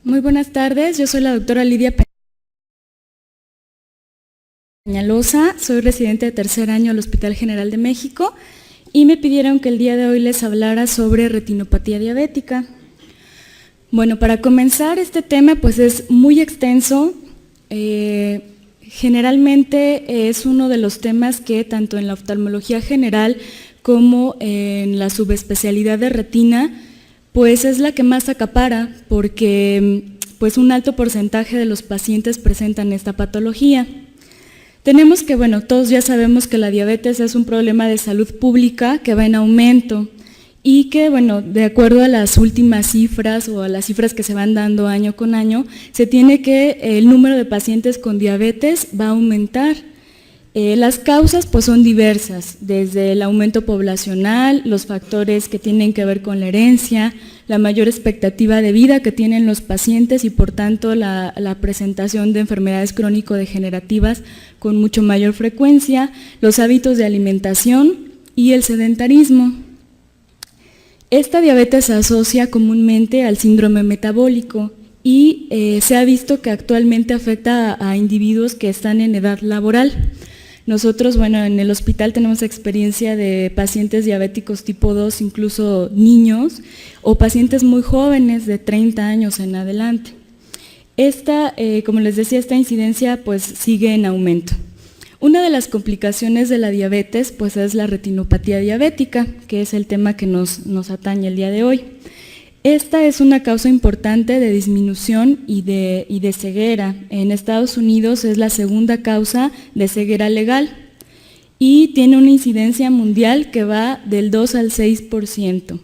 Muy buenas tardes, yo soy la doctora Lidia Peñalosa, soy residente de tercer año del Hospital General de México y me pidieron que el día de hoy les hablara sobre retinopatía diabética. Bueno, para comenzar este tema pues es muy extenso, generalmente es uno de los temas que tanto en la oftalmología general como en la subespecialidad de retina pues es la que más acapara porque pues un alto porcentaje de los pacientes presentan esta patología. Tenemos que, bueno, todos ya sabemos que la diabetes es un problema de salud pública que va en aumento y que, bueno, de acuerdo a las últimas cifras o a las cifras que se van dando año con año, se tiene que el número de pacientes con diabetes va a aumentar. Las causas pues son diversas, desde el aumento poblacional, los factores que tienen que ver con la herencia, la mayor expectativa de vida que tienen los pacientes y por tanto la presentación de enfermedades crónico-degenerativas con mucho mayor frecuencia, los hábitos de alimentación y el sedentarismo. Esta diabetes se asocia comúnmente al síndrome metabólico y se ha visto que actualmente afecta a individuos que están en edad laboral. Nosotros, bueno, en el hospital tenemos experiencia de pacientes diabéticos tipo 2, incluso niños, o pacientes muy jóvenes de 30 años en adelante. Como les decía, esta incidencia pues sigue en aumento. Una de las complicaciones de la diabetes pues es la retinopatía diabética, que es el tema que nos atañe el día de hoy. Esta es una causa importante de disminución y de ceguera. En Estados Unidos es la segunda causa de ceguera legal y tiene una incidencia mundial que va del 2 al 6%.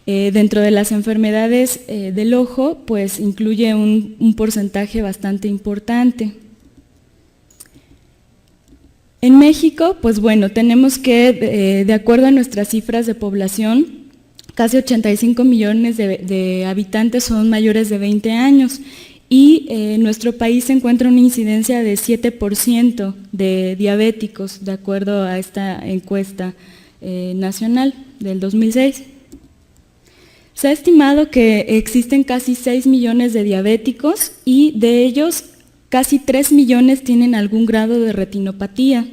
Dentro de las enfermedades del ojo, pues incluye un porcentaje bastante importante. En México, pues bueno, tenemos que, de acuerdo a nuestras cifras de población, casi 85 millones de habitantes son mayores de 20 años y en nuestro país se encuentra una incidencia de 7% de diabéticos, de acuerdo a esta encuesta nacional del 2006. Se ha estimado que existen casi 6 millones de diabéticos y de ellos casi 3 millones tienen algún grado de retinopatía.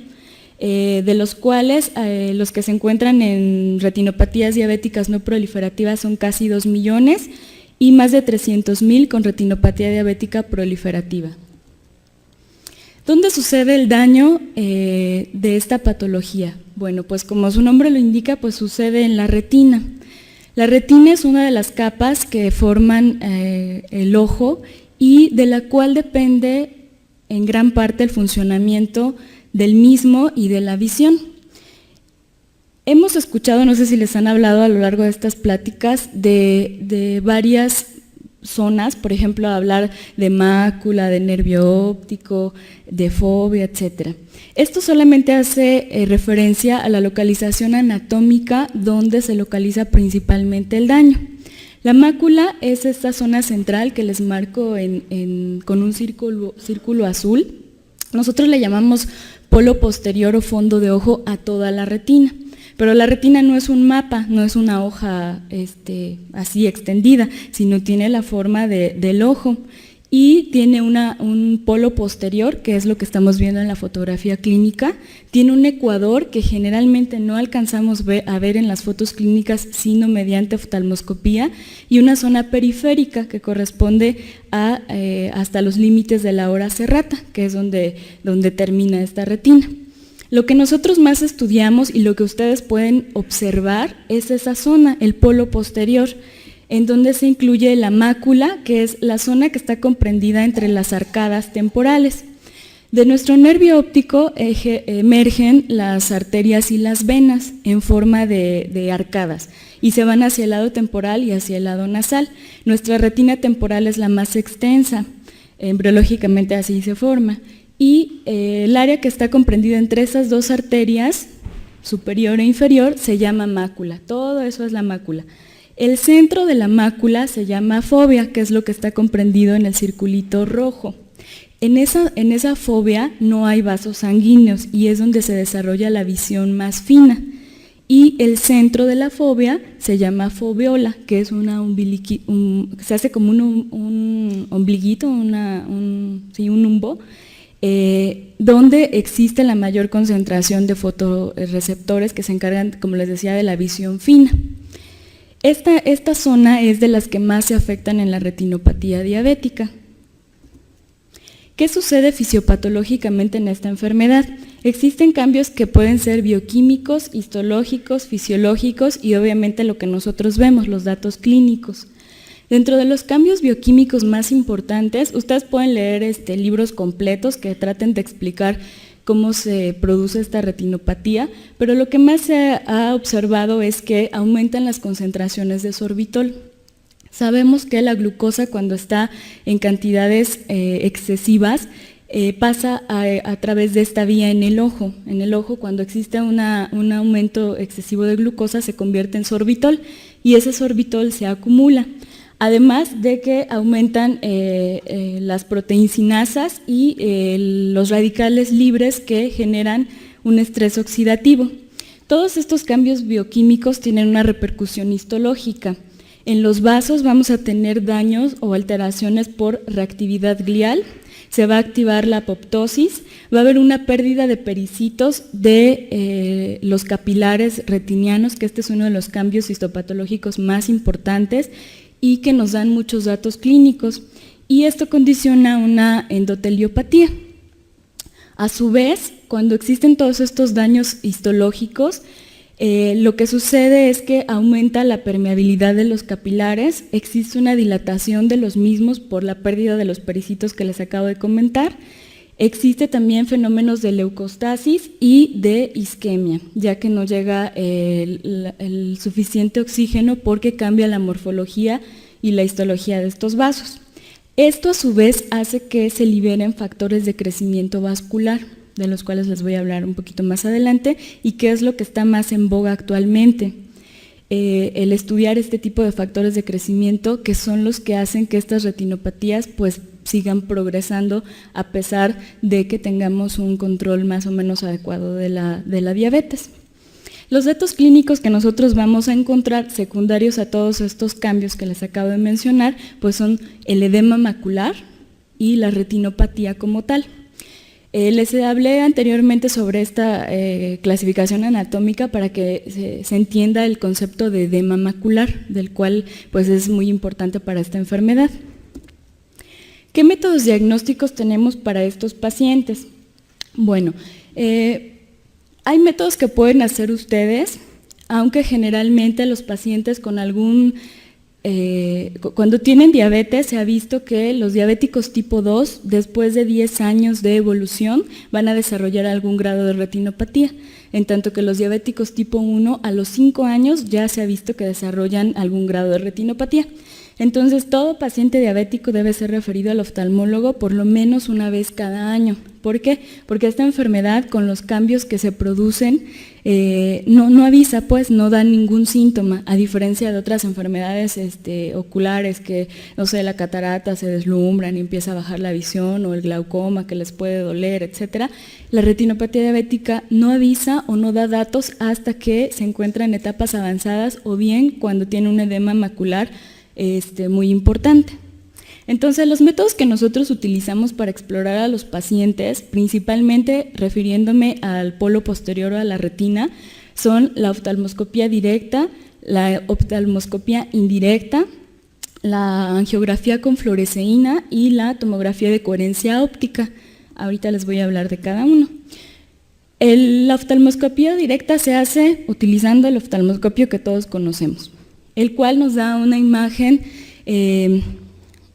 De los cuales los que se encuentran en retinopatías diabéticas no proliferativas son casi 2 millones y más de 300,000 con retinopatía diabética proliferativa. ¿Dónde sucede el daño de esta patología? Bueno, pues como su nombre lo indica, pues sucede en la retina. La retina es una de las capas que forman el ojo y de la cual depende en gran parte el funcionamiento del mismo y de la visión. Hemos escuchado, no sé si les han hablado a lo largo de estas pláticas, de varias zonas, por ejemplo, hablar de mácula, de nervio óptico, de fobia, etc. Esto solamente hace referencia a la localización anatómica donde se localiza principalmente el daño. La mácula es esta zona central que les marco con un círculo azul. Nosotros le llamamos polo posterior o fondo de ojo a toda la retina, pero la retina no es un mapa, no es una hoja así extendida, sino tiene la forma del ojo y tiene un polo posterior, que es lo que estamos viendo en la fotografía clínica, tiene un ecuador que generalmente no alcanzamos a ver en las fotos clínicas, sino mediante oftalmoscopía, y una zona periférica que corresponde hasta los límites de la hora serrata, que es donde termina esta retina. Lo que nosotros más estudiamos y lo que ustedes pueden observar es esa zona, el polo posterior, en donde se incluye la mácula, que es la zona que está comprendida entre las arcadas temporales. De nuestro nervio óptico emergen las arterias y las venas en forma de arcadas y se van hacia el lado temporal y hacia el lado nasal. Nuestra retina temporal es la más extensa, embriológicamente así se forma, y el área que está comprendida entre esas dos arterias, superior e inferior, se llama mácula. Todo eso es la mácula. El centro de la mácula se llama fóvea, que es lo que está comprendido en el circulito rojo. En esa fóvea no hay vasos sanguíneos y es donde se desarrolla la visión más fina. Y el centro de la fóvea se llama foveola, que es se hace como un ombliguito, sí, un umbo, donde existe la mayor concentración de fotorreceptores que se encargan, como les decía, de la visión fina. Esta zona es de las que más se afectan en la retinopatía diabética. ¿Qué sucede fisiopatológicamente en esta enfermedad? Existen cambios que pueden ser bioquímicos, histológicos, fisiológicos y obviamente lo que nosotros vemos, los datos clínicos. Dentro de los cambios bioquímicos más importantes, ustedes pueden leer libros completos que traten de explicar cómo se produce esta retinopatía, pero lo que más se ha observado es que aumentan las concentraciones de sorbitol. Sabemos que la glucosa, cuando está en cantidades excesivas, pasa a través de esta vía en el ojo. En el ojo, cuando existe un aumento excesivo de glucosa, se convierte en sorbitol y ese sorbitol se acumula. Además de que aumentan las proteincinasas y los radicales libres que generan un estrés oxidativo. Todos estos cambios bioquímicos tienen una repercusión histológica. En los vasos vamos a tener daños o alteraciones por reactividad glial, se va a activar la apoptosis, va a haber una pérdida de pericitos de los capilares retinianos, que este es uno de los cambios histopatológicos más importantes y que nos dan muchos datos clínicos, y esto condiciona una endoteliopatía. A su vez, cuando existen todos estos daños histológicos, lo que sucede es que aumenta la permeabilidad de los capilares, existe una dilatación de los mismos por la pérdida de los pericitos que les acabo de comentar, existe también fenómenos de leucostasis y de isquemia, ya que no llega el suficiente oxígeno porque cambia la morfología y la histología de estos vasos. Esto a su vez hace que se liberen factores de crecimiento vascular, de los cuales les voy a hablar un poquito más adelante, y qué es lo que está más en boga actualmente. El estudiar este tipo de factores de crecimiento, que son los que hacen que estas retinopatías pues sigan progresando a pesar de que tengamos un control más o menos adecuado de la diabetes. Los datos clínicos que nosotros vamos a encontrar secundarios a todos estos cambios que les acabo de mencionar, pues son el edema macular y la retinopatía como tal. Les hablé anteriormente sobre esta clasificación anatómica para que se entienda el concepto de edema macular, del cual pues es muy importante para esta enfermedad. ¿Qué métodos diagnósticos tenemos para estos pacientes? Bueno, hay métodos que pueden hacer ustedes, aunque generalmente los pacientes con cuando tienen diabetes se ha visto que los diabéticos tipo 2, después de 10 años de evolución, van a desarrollar algún grado de retinopatía, en tanto que los diabéticos tipo 1 a los 5 años ya se ha visto que desarrollan algún grado de retinopatía. Entonces, todo paciente diabético debe ser referido al oftalmólogo por lo menos una vez cada año. ¿Por qué? Porque esta enfermedad, con los cambios que se producen, no avisa, pues, no da ningún síntoma, a diferencia de otras enfermedades oculares que, no sé, la catarata se deslumbran y empieza a bajar la visión, o el glaucoma que les puede doler, etcétera. La retinopatía diabética no avisa o no da datos hasta que se encuentra en etapas avanzadas o bien cuando tiene un edema macular muy importante. Entonces, los métodos que nosotros utilizamos para explorar a los pacientes, principalmente refiriéndome al polo posterior o a la retina, son la oftalmoscopía directa, la oftalmoscopía indirecta, la angiografía con fluoresceína y la tomografía de coherencia óptica. Ahorita les voy a hablar de cada uno. La oftalmoscopía directa se hace utilizando el oftalmoscopio que todos conocemos, el cual nos da una imagen,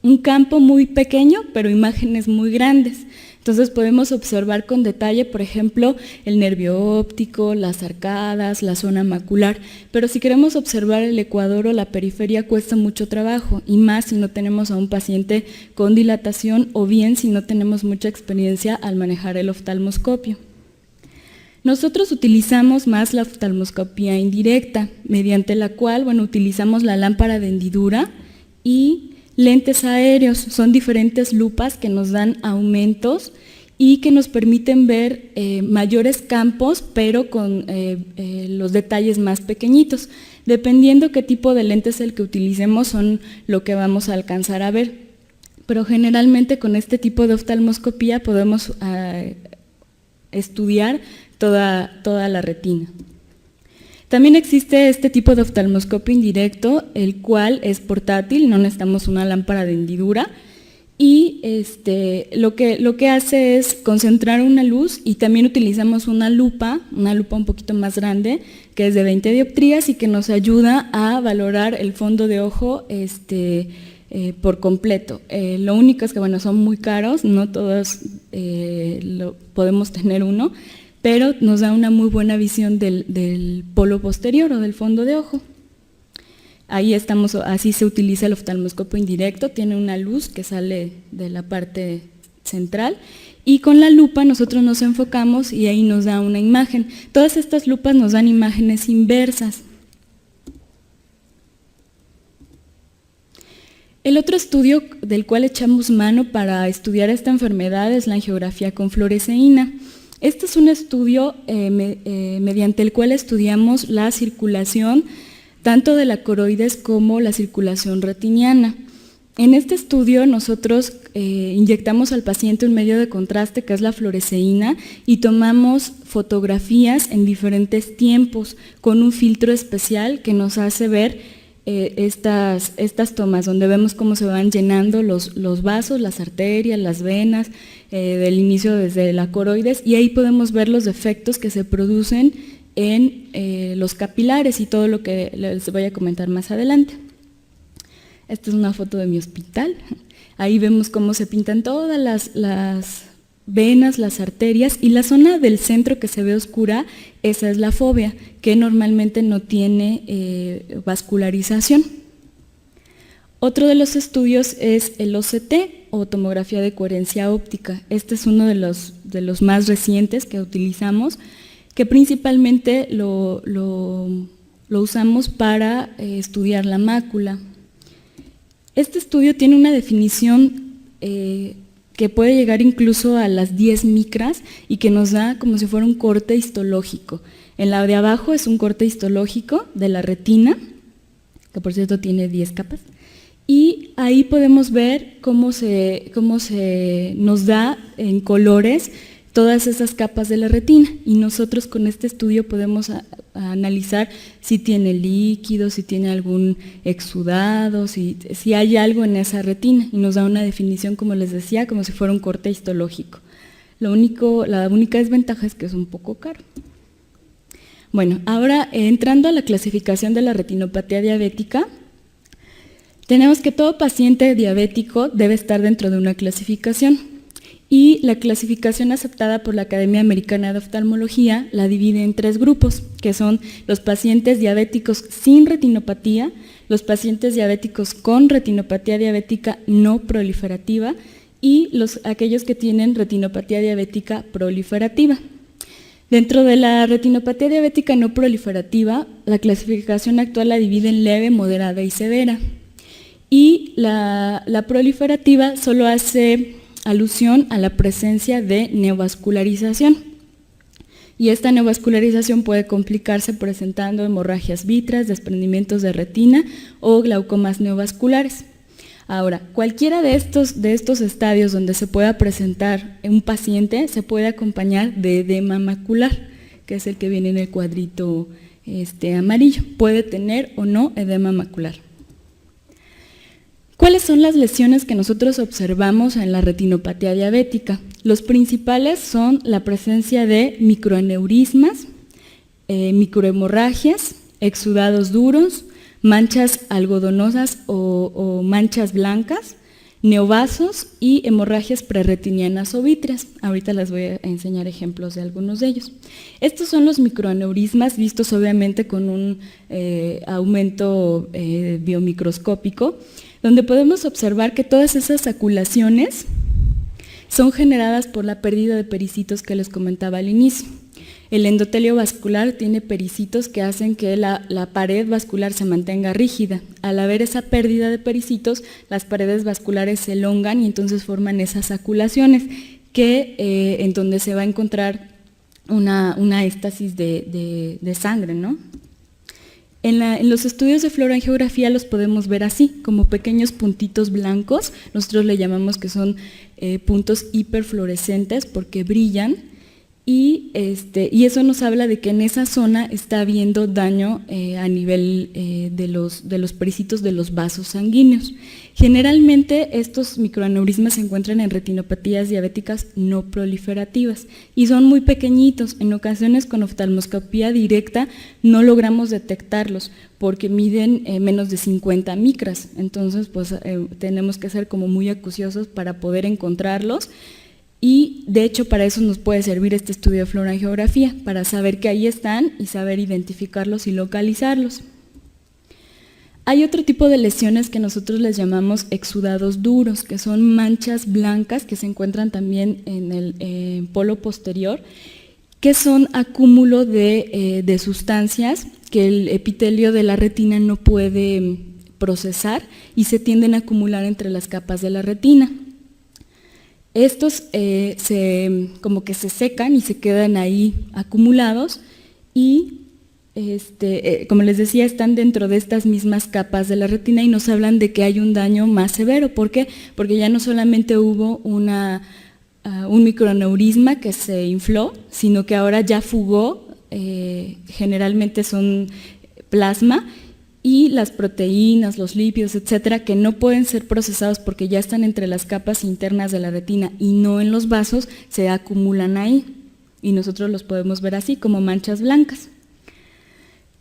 un campo muy pequeño, pero imágenes muy grandes. Entonces podemos observar con detalle, por ejemplo, el nervio óptico, las arcadas, la zona macular, pero si queremos observar el ecuador o la periferia cuesta mucho trabajo, y más si no tenemos a un paciente con dilatación o bien si no tenemos mucha experiencia al manejar el oftalmoscopio. Nosotros utilizamos más la oftalmoscopía indirecta, mediante la cual, utilizamos la lámpara de hendidura y lentes aéreos. Son diferentes lupas que nos dan aumentos y que nos permiten ver mayores campos, pero con los detalles más pequeñitos. Dependiendo qué tipo de lente es el que utilicemos, son lo que vamos a alcanzar a ver. pero generalmente con este tipo de oftalmoscopía podemos estudiar toda la retina. También existe este tipo de oftalmoscopio indirecto, el cual es portátil, no necesitamos una lámpara de hendidura, y lo que hace es concentrar una luz, y también utilizamos una lupa un poquito más grande, que es de 20 dioptrías y que nos ayuda a valorar el fondo de ojo por completo. Lo único es que bueno, son muy caros, no todos podemos tener uno, pero nos da una muy buena visión del polo posterior o del fondo de ojo. Ahí estamos, así se utiliza el oftalmoscopio indirecto, tiene una luz que sale de la parte central y con la lupa nosotros nos enfocamos y ahí nos da una imagen. Todas estas lupas nos dan imágenes inversas. El otro estudio del cual echamos mano para estudiar esta enfermedad es la angiografía con fluoresceína. Este es un estudio mediante el cual estudiamos la circulación tanto de la coroides como la circulación retiniana. En este estudio nosotros inyectamos al paciente un medio de contraste que es la fluoresceína y tomamos fotografías en diferentes tiempos con un filtro especial que nos hace ver estas tomas donde vemos cómo se van llenando los vasos, las arterias, las venas, del inicio desde la coroides, y ahí podemos ver los defectos que se producen en los capilares y todo lo que les voy a comentar más adelante. Esta es una foto de mi hospital. Ahí vemos cómo se pintan todas las venas, las arterias, y la zona del centro que se ve oscura, esa es la fóvea, que normalmente no tiene vascularización. Otro de los estudios es el OCT, o tomografía de coherencia óptica. Este es uno de los más recientes que utilizamos, que principalmente lo usamos para estudiar la mácula. Este estudio tiene una definición que puede llegar incluso a las 10 micras y que nos da como si fuera un corte histológico. En la de abajo es un corte histológico de la retina, que por cierto tiene 10 capas, y ahí podemos ver cómo se nos da en colores todas esas capas de la retina, y nosotros con este estudio podemos analizar si tiene líquido, si tiene algún exudado, si hay algo en esa retina, y nos da una definición, como les decía, como si fuera un corte histológico. La única desventaja es que es un poco caro. Bueno, ahora entrando a la clasificación de la retinopatía diabética, tenemos que todo paciente diabético debe estar dentro de una clasificación, y la clasificación aceptada por la Academia Americana de Oftalmología la divide en 3 grupos, que son los pacientes diabéticos sin retinopatía, los pacientes diabéticos con retinopatía diabética no proliferativa y aquellos que tienen retinopatía diabética proliferativa. Dentro de la retinopatía diabética no proliferativa, la clasificación actual la divide en leve, moderada y severa. Y la proliferativa solo hace alusión a la presencia de neovascularización. Y esta neovascularización puede complicarse presentando hemorragias vítreas, desprendimientos de retina o glaucomas neovasculares. Ahora, cualquiera de estos estadios donde se pueda presentar un paciente se puede acompañar de edema macular, que es el que viene en el cuadrito amarillo. Puede tener o no edema macular. ¿Cuáles son las lesiones que nosotros observamos en la retinopatía diabética? Los principales son la presencia de microaneurismas, microhemorragias, exudados duros, manchas algodonosas o manchas blancas, neovasos y hemorragias prerretinianas o vítreas. Ahorita les voy a enseñar ejemplos de algunos de ellos. Estos son los microaneurismas vistos obviamente con un aumento biomicroscópico, donde podemos observar que todas esas saculaciones son generadas por la pérdida de pericitos que les comentaba al inicio. El endotelio vascular tiene pericitos que hacen que la pared vascular se mantenga rígida. Al haber esa pérdida de pericitos, las paredes vasculares se elongan y entonces forman esas saculaciones en donde se va a encontrar una éstasis de sangre, ¿no? En los estudios de fluoroangiografía los podemos ver así, como pequeños puntitos blancos. Nosotros le llamamos que son puntos hiperfluorescentes porque brillan, y eso nos habla de que en esa zona está habiendo daño a nivel de los pericitos de los vasos sanguíneos. Generalmente estos microaneurismas se encuentran en retinopatías diabéticas no proliferativas y son muy pequeñitos. En ocasiones con oftalmoscopía directa no logramos detectarlos porque miden menos de 50 micras, entonces pues tenemos que ser como muy acuciosos para poder encontrarlos. Y de hecho para eso nos puede servir este estudio de fluoroangiografía, para saber que ahí están y saber identificarlos y localizarlos. Hay otro tipo de lesiones que nosotros les llamamos exudados duros, que son manchas blancas que se encuentran también en el polo posterior, que son acúmulo de sustancias que el epitelio de la retina no puede procesar y se tienden a acumular entre las capas de la retina. Estos como que se secan y se quedan ahí acumulados y, como les decía, están dentro de estas mismas capas de la retina y nos hablan de que hay un daño más severo. ¿Por qué? Porque ya no solamente hubo un microaneurisma que se infló, sino que ahora ya fugó, generalmente son plasma, y las proteínas, los lípidos, etcétera, que no pueden ser procesados porque ya están entre las capas internas de la retina y no en los vasos, se acumulan ahí y nosotros los podemos ver así como manchas blancas.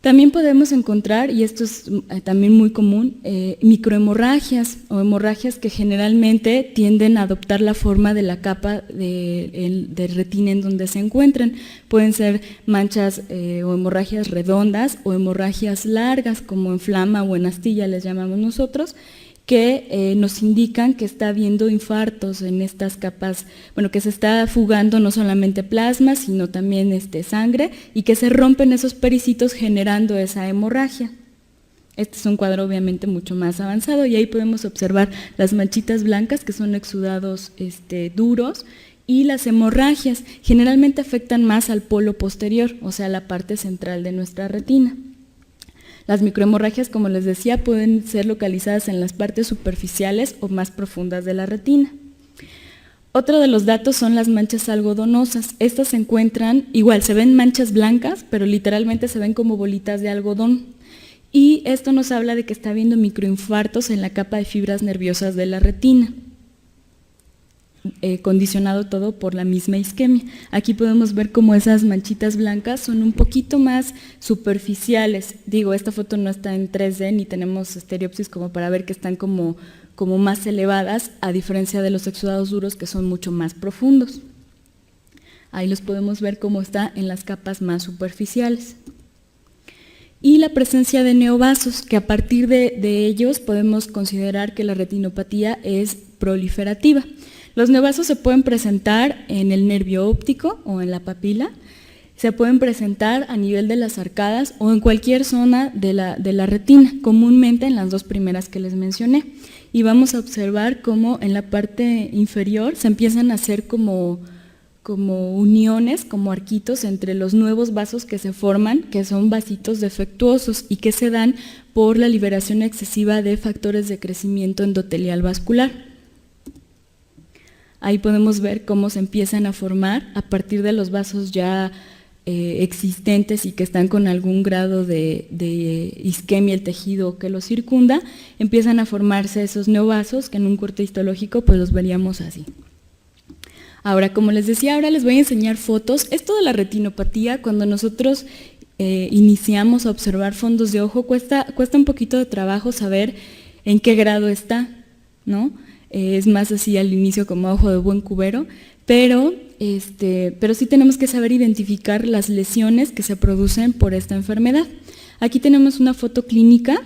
También podemos encontrar, y esto es también muy común, microhemorragias o hemorragias que generalmente tienden a adoptar la forma de la capa de retina en donde se encuentran. Pueden ser manchas o hemorragias redondas o hemorragias largas, como en flama o en astilla les llamamos nosotros, que nos indican que está habiendo infartos en estas capas, bueno, que se está fugando no solamente plasma, sino también sangre, y que se rompen esos pericitos generando esa hemorragia. Este es un cuadro obviamente mucho más avanzado y ahí podemos observar las manchitas blancas que son exudados duros, y las hemorragias generalmente afectan más al polo posterior, o sea, la parte central de nuestra retina. Las microhemorragias, como les decía, pueden ser localizadas en las partes superficiales o más profundas de la retina. Otro de los datos son las manchas algodonosas. Estas se encuentran, igual se ven manchas blancas, pero literalmente se ven como bolitas de algodón. Y esto nos habla de que está habiendo microinfartos en la capa de fibras nerviosas de la retina. Condicionado todo por la misma isquemia. Aquí podemos ver cómo esas manchitas blancas son un poquito más superficiales. Digo, esta foto no está en 3D ni tenemos estereopsis como para ver que están como más elevadas, a diferencia de los exudados duros que son mucho más profundos. Ahí los podemos ver cómo está en las capas más superficiales. Y la presencia de neovasos, que a partir de ellos podemos considerar que la retinopatía es proliferativa. Los neovasos se pueden presentar en el nervio óptico o en la papila, se pueden presentar a nivel de las arcadas o en cualquier zona de la retina, comúnmente en las dos primeras que les mencioné. Y vamos a observar cómo en la parte inferior se empiezan a hacer como uniones, como arquitos entre los nuevos vasos que se forman, que son vasitos defectuosos y que se dan por la liberación excesiva de factores de crecimiento endotelial vascular. Ahí podemos ver cómo se empiezan a formar a partir de los vasos ya existentes y que están con algún grado de isquemia el tejido que los circunda, empiezan a formarse esos neovasos que en un corte histológico pues los veríamos así. Ahora, como les decía, ahora les voy a enseñar fotos. Esto de la retinopatía, cuando nosotros iniciamos a observar fondos de ojo, cuesta un poquito de trabajo saber en qué grado está, ¿no? Es más así al inicio como ojo de buen cubero, pero sí tenemos que saber identificar las lesiones que se producen por esta enfermedad. Aquí tenemos una foto clínica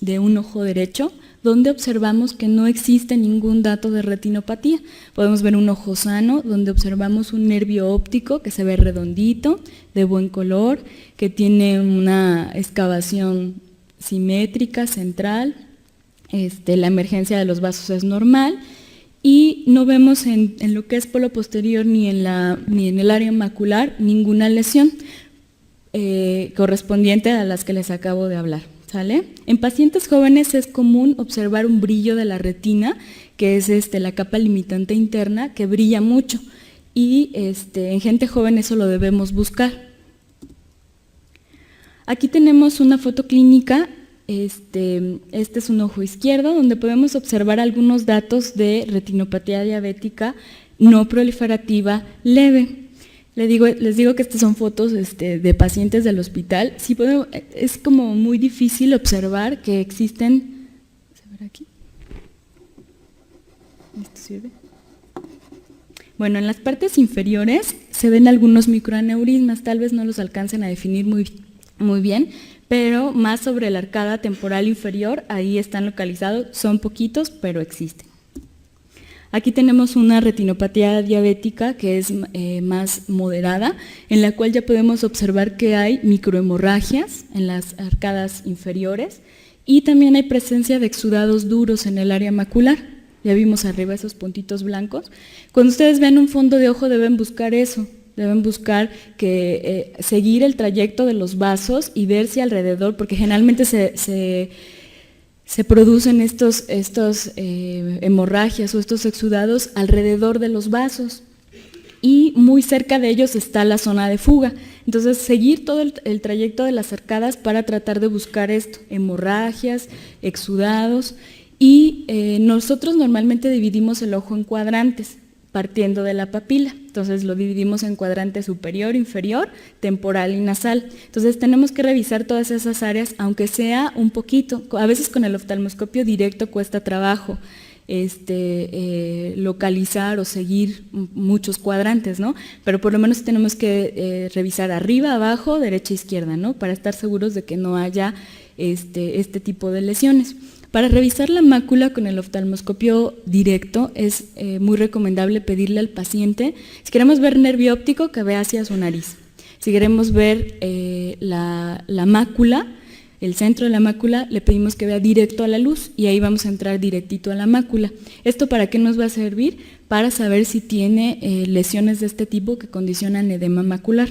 de un ojo derecho, donde observamos que no existe ningún dato de retinopatía. Podemos ver un ojo sano, donde observamos un nervio óptico que se ve redondito, de buen color, que tiene una excavación simétrica, central. La emergencia de los vasos es normal y no vemos en lo que es polo posterior ni en el área macular ninguna lesión. correspondiente a las que les acabo de hablar. ¿Sale? En pacientes jóvenes es común observar un brillo de la retina, que es la capa limitante interna, que brilla mucho, y en gente joven eso lo debemos buscar. Aquí tenemos una foto clínica, este es un ojo izquierdo, donde podemos observar algunos datos de retinopatía diabética no proliferativa leve. Les digo que estas son fotos de pacientes del hospital. Sí, es como muy difícil observar que existen. ¿Se ve aquí? ¿Esto sirve? Bueno, en las partes inferiores se ven algunos microaneurismas, tal vez no los alcancen a definir muy bien, pero más sobre la arcada temporal inferior, ahí están localizados, son poquitos, pero existen. Aquí tenemos una retinopatía diabética que es más moderada, en la cual ya podemos observar que hay microhemorragias en las arcadas inferiores y también hay presencia de exudados duros en el área macular. Ya vimos arriba esos puntitos blancos. Cuando ustedes vean un fondo de ojo deben buscar eso, deben buscar seguir el trayecto de los vasos y ver si alrededor, porque generalmente se producen estos hemorragias o estos exudados alrededor de los vasos y muy cerca de ellos está la zona de fuga. Entonces, seguir todo el trayecto de las arcadas para tratar de buscar esto, hemorragias, exudados, y nosotros normalmente dividimos el ojo en cuadrantes, partiendo de la papila. Entonces lo dividimos en cuadrante superior, inferior, temporal y nasal. Entonces tenemos que revisar todas esas áreas, aunque sea un poquito. A veces con el oftalmoscopio directo cuesta trabajo localizar o seguir muchos cuadrantes, ¿no? Pero por lo menos tenemos que revisar arriba, abajo, derecha, izquierda, ¿no? Para estar seguros de que no haya este tipo de lesiones. Para revisar la mácula con el oftalmoscopio directo es muy recomendable pedirle al paciente, si queremos ver nervio óptico, que vea hacia su nariz. Si queremos ver la mácula, el centro de la mácula, le pedimos que vea directo a la luz y ahí vamos a entrar directito a la mácula. ¿Esto para qué nos va a servir? Para saber si tiene lesiones de este tipo que condicionan edema macular.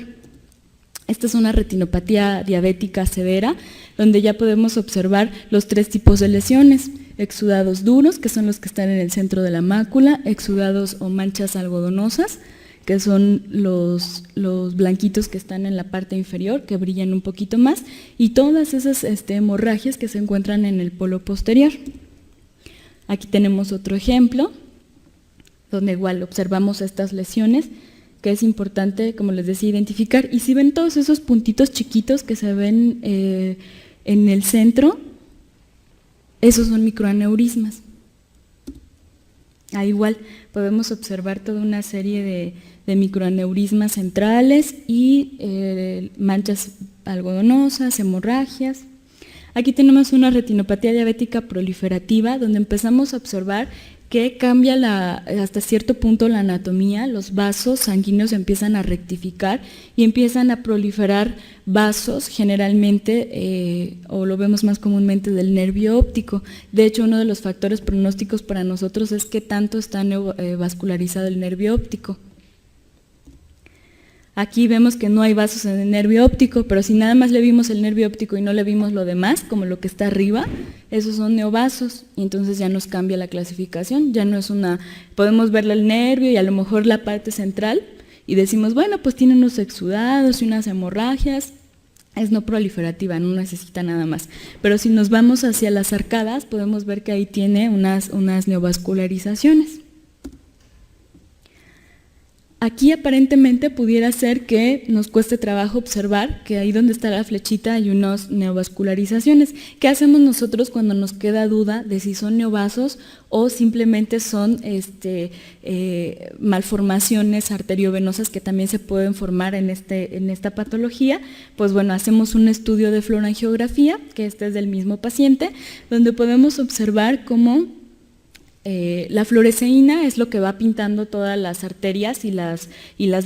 Esta es una retinopatía diabética severa, donde ya podemos observar los 3 tipos de lesiones: exudados duros, que son los que están en el centro de la mácula, exudados o manchas algodonosas, que son los blanquitos que están en la parte inferior, que brillan un poquito más, y todas esas hemorragias que se encuentran en el polo posterior. Aquí tenemos otro ejemplo, donde igual observamos estas lesiones, que es importante, como les decía, identificar. Y si ven todos esos puntitos chiquitos que se ven en el centro, esos son microaneurismas. Ahí igual podemos observar toda una serie de microaneurismas centrales y manchas algodonosas, hemorragias. Aquí tenemos una retinopatía diabética proliferativa, donde empezamos a observar que cambia hasta cierto punto la anatomía, los vasos sanguíneos empiezan a rectificar y empiezan a proliferar vasos, generalmente, o lo vemos más comúnmente, del nervio óptico. De hecho, uno de los factores pronósticos para nosotros es qué tanto está vascularizado el nervio óptico. Aquí vemos que no hay vasos en el nervio óptico, pero si nada más le vimos el nervio óptico y no le vimos lo demás, como lo que está arriba, esos son neovasos, y entonces ya nos cambia la clasificación, ya no es podemos verle el nervio y a lo mejor la parte central, y decimos, bueno, pues tiene unos exudados y unas hemorragias, es no proliferativa, no necesita nada más. Pero si nos vamos hacia las arcadas, podemos ver que ahí tiene unas neovascularizaciones. Aquí aparentemente pudiera ser que nos cueste trabajo observar que ahí donde está la flechita hay unas neovascularizaciones. ¿Qué hacemos nosotros cuando nos queda duda de si son neovasos o simplemente son malformaciones arteriovenosas que también se pueden formar en esta patología? Pues bueno, hacemos un estudio de fluorangiografía, que es del mismo paciente, donde podemos observar cómo la fluoresceína es lo que va pintando todas las arterias y las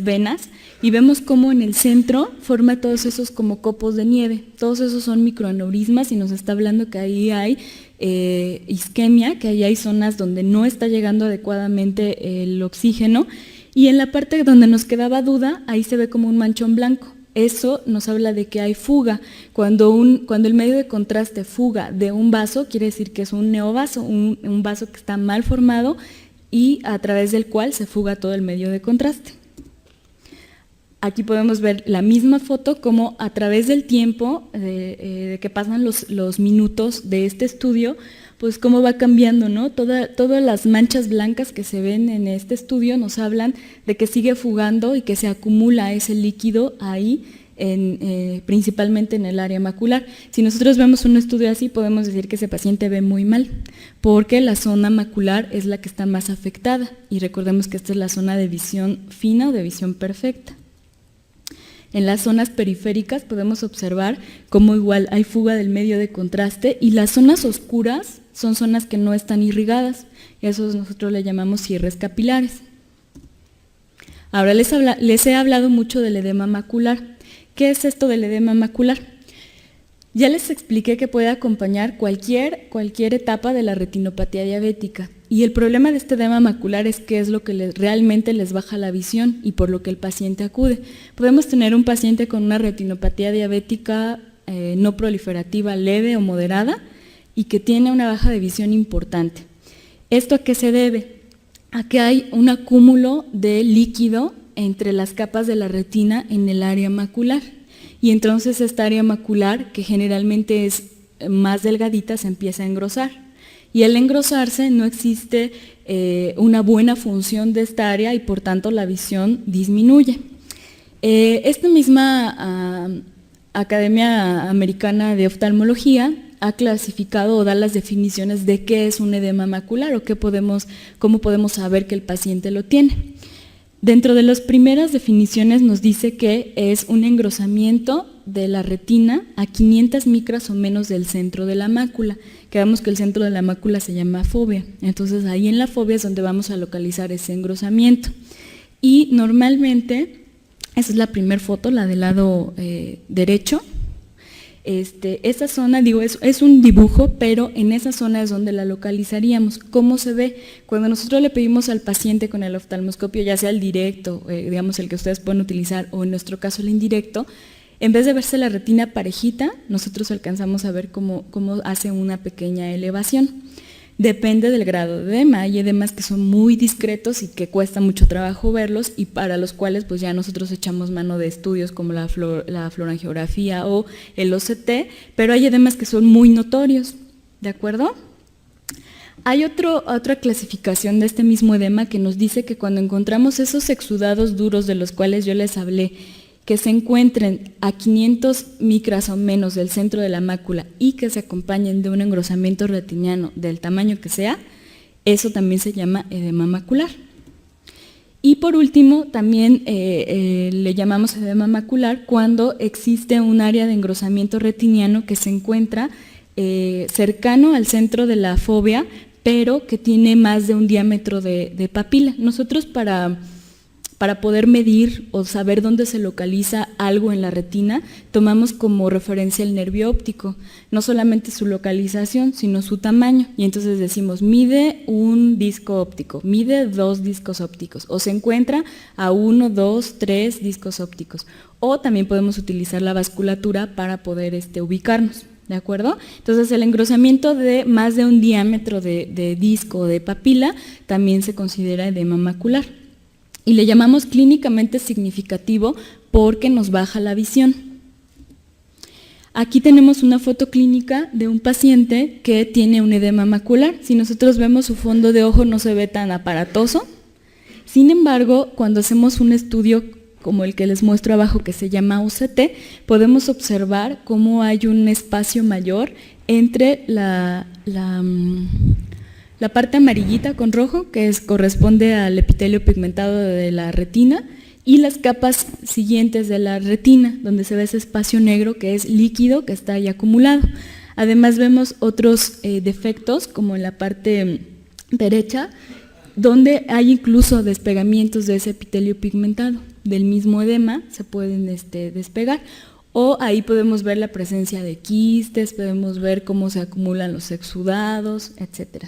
venas, y vemos cómo en el centro forma todos esos como copos de nieve. Todos esos son microaneurismas y nos está hablando que ahí hay isquemia, que ahí hay zonas donde no está llegando adecuadamente el oxígeno, y en la parte donde nos quedaba duda, ahí se ve como un manchón blanco. eso nos habla de que hay fuga. Cuando el medio de contraste fuga de un vaso, quiere decir que es un neovaso, un vaso que está mal formado y a través del cual se fuga todo el medio de contraste. Aquí podemos ver la misma foto como a través del tiempo de que pasan los minutos de este estudio, pues cómo va cambiando, ¿no? Todas las manchas blancas que se ven en este estudio nos hablan de que sigue fugando y que se acumula ese líquido ahí, principalmente en el área macular. Si nosotros vemos un estudio así, podemos decir que ese paciente ve muy mal, porque la zona macular es la que está más afectada, y recordemos que esta es la zona de visión fina o de visión perfecta. En las zonas periféricas podemos observar cómo igual hay fuga del medio de contraste, y las zonas oscuras son zonas que no están irrigadas, y a esos nosotros le llamamos cierres capilares. Ahora les he hablado mucho del edema macular. ¿Qué es esto del edema macular? Ya les expliqué que puede acompañar cualquier etapa de la retinopatía diabética, y el problema de este edema macular es que es lo que realmente les baja la visión y por lo que el paciente acude. Podemos tener un paciente con una retinopatía diabética no proliferativa leve o moderada y que tiene una baja de visión importante. ¿Esto a qué se debe? A que hay un acúmulo de líquido entre las capas de la retina en el área macular, y entonces esta área macular, que generalmente es más delgadita, se empieza a engrosar, y al engrosarse no existe una buena función de esta área y por tanto la visión disminuye. Esta misma Academia Americana de Oftalmología ha clasificado o da las definiciones de qué es un edema macular o cómo podemos saber que el paciente lo tiene. Dentro de las primeras definiciones nos dice que es un engrosamiento de la retina a 500 micras o menos del centro de la mácula. Quedamos que el centro de la mácula se llama fóvea, entonces ahí en la fóvea es donde vamos a localizar ese engrosamiento. Y normalmente, esa es la primera foto, la del lado derecho. Esa zona, es un dibujo, pero en esa zona es donde la localizaríamos. ¿Cómo se ve? Cuando nosotros le pedimos al paciente con el oftalmoscopio, ya sea el directo, digamos el que ustedes pueden utilizar, o en nuestro caso el indirecto, en vez de verse la retina parejita, nosotros alcanzamos a ver cómo hace una pequeña elevación. Depende del grado de edema. Hay edemas que son muy discretos y que cuesta mucho trabajo verlos, y para los cuales pues ya nosotros echamos mano de estudios como la fluorangiografía o el OCT, pero hay edemas que son muy notorios, ¿de acuerdo? Hay otra clasificación de este mismo edema que nos dice que cuando encontramos esos exudados duros de los cuales yo les hablé, que se encuentren a 500 micras o menos del centro de la mácula y que se acompañen de un engrosamiento retiniano del tamaño que sea, eso también se llama edema macular. Y por último, también le llamamos edema macular cuando existe un área de engrosamiento retiniano que se encuentra cercano al centro de la fóvea, pero que tiene más de un diámetro de papila. Nosotros para poder medir o saber dónde se localiza algo en la retina, tomamos como referencia el nervio óptico, no solamente su localización, sino su tamaño, y entonces decimos, mide un disco óptico, mide 2 discos ópticos, o se encuentra a 1, 2, 3 discos ópticos, o también podemos utilizar la vasculatura para poder ubicarnos, ¿de acuerdo? Entonces el engrosamiento de más de un diámetro de disco o de papila también se considera edema macular. Y le llamamos clínicamente significativo porque nos baja la visión. Aquí tenemos una foto clínica de un paciente que tiene un edema macular. Si nosotros vemos su fondo de ojo no se ve tan aparatoso. Sin embargo, cuando hacemos un estudio como el que les muestro abajo que se llama OCT, podemos observar cómo hay un espacio mayor entre la parte amarillita con rojo, que corresponde al epitelio pigmentado de la retina, y las capas siguientes de la retina, donde se ve ese espacio negro que es líquido, que está ahí acumulado. Además vemos otros defectos, como en la parte derecha, donde hay incluso despegamientos de ese epitelio pigmentado. Del mismo edema se pueden despegar. O ahí podemos ver la presencia de quistes, podemos ver cómo se acumulan los exudados, etc.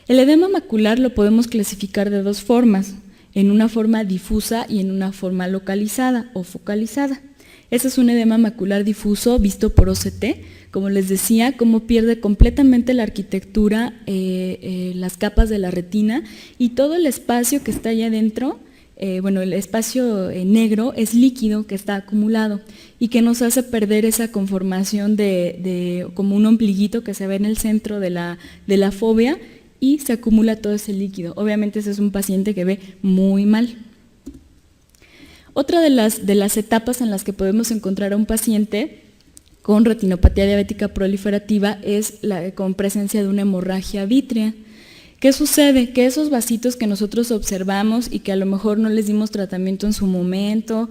El edema macular lo podemos clasificar de 2 formas. en una forma difusa y en una forma localizada o focalizada. Ese es un edema macular difuso visto por OCT, como les decía, cómo pierde completamente la arquitectura, las capas de la retina y todo el espacio que está allá adentro, bueno, el espacio negro es líquido que está acumulado y que nos hace perder esa conformación de como un ombliguito que se ve en el centro de la fóvea y se acumula todo ese líquido. Obviamente ese es un paciente que ve muy mal. Otra de las etapas en las que podemos encontrar a un paciente con retinopatía diabética proliferativa es con presencia de una hemorragia vítrea. ¿Qué sucede? Que esos vasitos que nosotros observamos y que a lo mejor no les dimos tratamiento en su momento,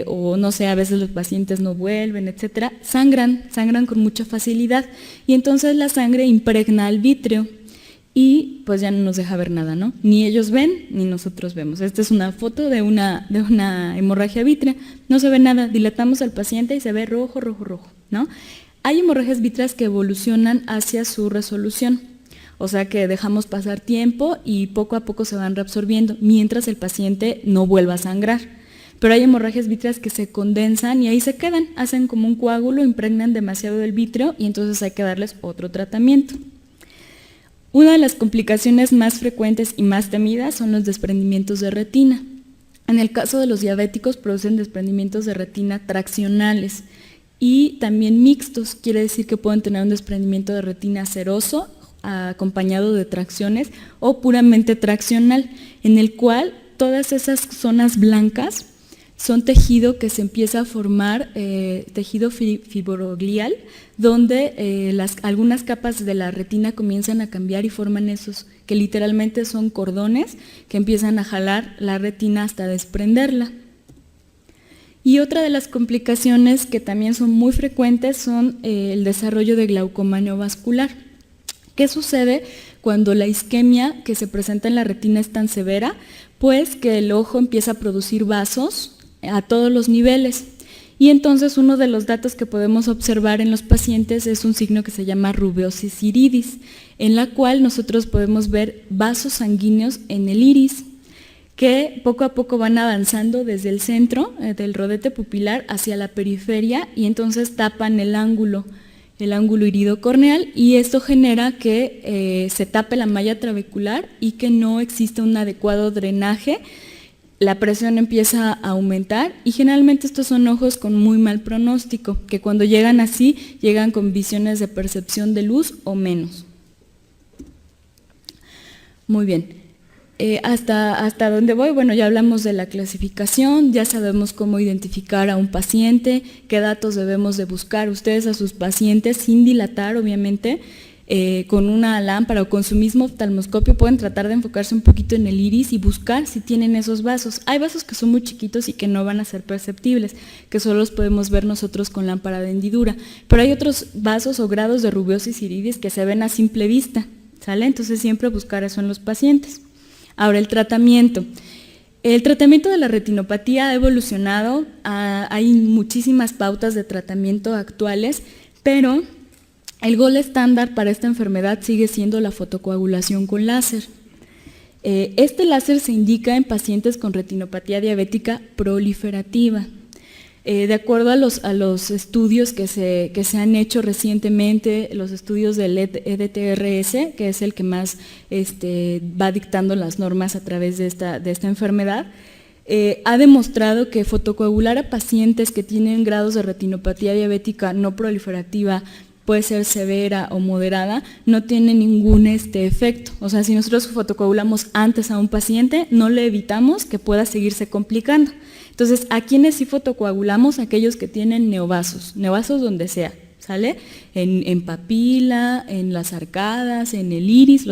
o no sé, a veces los pacientes no vuelven, etcétera, sangran con mucha facilidad y entonces la sangre impregna al vítreo y pues ya no nos deja ver nada, ¿no? Ni ellos ven, ni nosotros vemos. Esta es una foto de una hemorragia vítrea, no se ve nada, dilatamos al paciente y se ve rojo, ¿no? Hay hemorragias vítreas que evolucionan hacia su resolución, o sea que dejamos pasar tiempo y poco a poco se van reabsorbiendo, mientras el paciente no vuelva a sangrar. Pero hay hemorragias vítreas que se condensan y ahí se quedan, hacen como un coágulo, impregnan demasiado del vítreo y entonces hay que darles otro tratamiento. Una de las complicaciones más frecuentes y más temidas son los desprendimientos de retina. En el caso de los diabéticos producen desprendimientos de retina traccionales y también mixtos, quiere decir que pueden tener un desprendimiento de retina seroso acompañado de tracciones o puramente traccional, en el cual todas esas zonas blancas son tejido que se empieza a formar, tejido fibroglial, donde algunas capas de la retina comienzan a cambiar y forman esos, que literalmente son cordones que empiezan a jalar la retina hasta desprenderla. Y otra de las complicaciones que también son muy frecuentes son el desarrollo de glaucoma neovascular. ¿Qué sucede cuando la isquemia que se presenta en la retina es tan severa? Pues que el ojo empieza a producir vasos a todos los niveles. Y entonces uno de los datos que podemos observar en los pacientes es un signo que se llama rubeosis iridis, en la cual nosotros podemos ver vasos sanguíneos en el iris, que poco a poco van avanzando desde el centro del rodete pupilar hacia la periferia y entonces tapan el ángulo iridocorneal y esto genera que se tape la malla trabecular y que no existe un adecuado drenaje. La presión empieza a aumentar y generalmente estos son ojos con muy mal pronóstico, que cuando llegan así, llegan con visiones de percepción de luz o menos. Muy bien. ¿Hasta dónde voy? Bueno, ya hablamos de la clasificación, ya sabemos cómo identificar a un paciente, qué datos debemos de buscar ustedes a sus pacientes sin dilatar, obviamente, con una lámpara o con su mismo oftalmoscopio pueden tratar de enfocarse un poquito en el iris y buscar si tienen esos vasos. Hay vasos que son muy chiquitos y que no van a ser perceptibles, que solo los podemos ver nosotros con lámpara de hendidura, pero hay otros vasos o grados de rubeosis iridis que se ven a simple vista, ¿sale? Entonces siempre buscar eso en los pacientes. Ahora, el tratamiento. El tratamiento de la retinopatía ha evolucionado, hay muchísimas pautas de tratamiento actuales, pero el gol estándar para esta enfermedad sigue siendo la fotocoagulación con láser. Este láser se indica en pacientes con retinopatía diabética proliferativa. De acuerdo a los estudios que se han hecho recientemente, los estudios del EDTRS, que es el que más va dictando las normas a través de esta enfermedad, ha demostrado que fotocoagular a pacientes que tienen grados de retinopatía diabética no proliferativa, puede ser severa o moderada, no tiene ningún efecto. O sea, si nosotros fotocoagulamos antes a un paciente, no le evitamos que pueda seguirse complicando. Entonces, ¿a quiénes sí fotocoagulamos? Aquellos que tienen neovasos donde sea, ¿sale? En papila, en las arcadas, en el iris.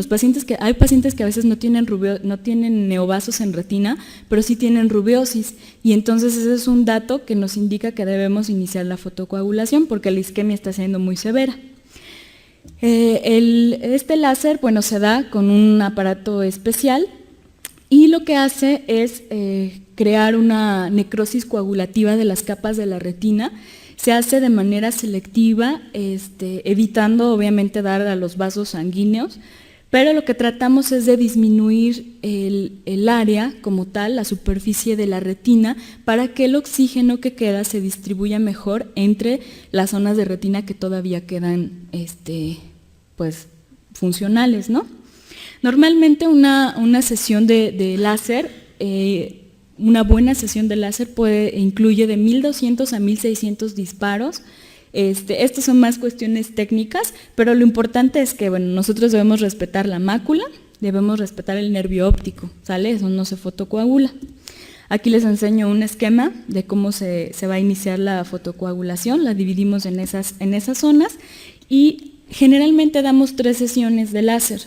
Hay pacientes que a veces no tienen neovasos en retina, pero sí tienen rubeosis, y entonces ese es un dato que nos indica que debemos iniciar la fotocoagulación porque la isquemia está siendo muy severa. Este láser, bueno, se da con un aparato especial y lo que hace es crear una necrosis coagulativa de las capas de la retina. Se hace de manera selectiva, evitando obviamente dar a los vasos sanguíneos, pero lo que tratamos es de disminuir el área como tal, la superficie de la retina, para que el oxígeno que queda se distribuya mejor entre las zonas de retina que todavía quedan pues, funcionales, ¿no? Normalmente una sesión de láser, una buena sesión de láser incluye de 1200 a 1600 disparos. Estas son más cuestiones técnicas, pero lo importante es que bueno, nosotros debemos respetar la mácula, debemos respetar el nervio óptico, ¿sale? Eso no se fotocoagula. Aquí les enseño un esquema de cómo se va a iniciar la fotocoagulación, la dividimos en esas zonas y generalmente damos 3 sesiones de láser.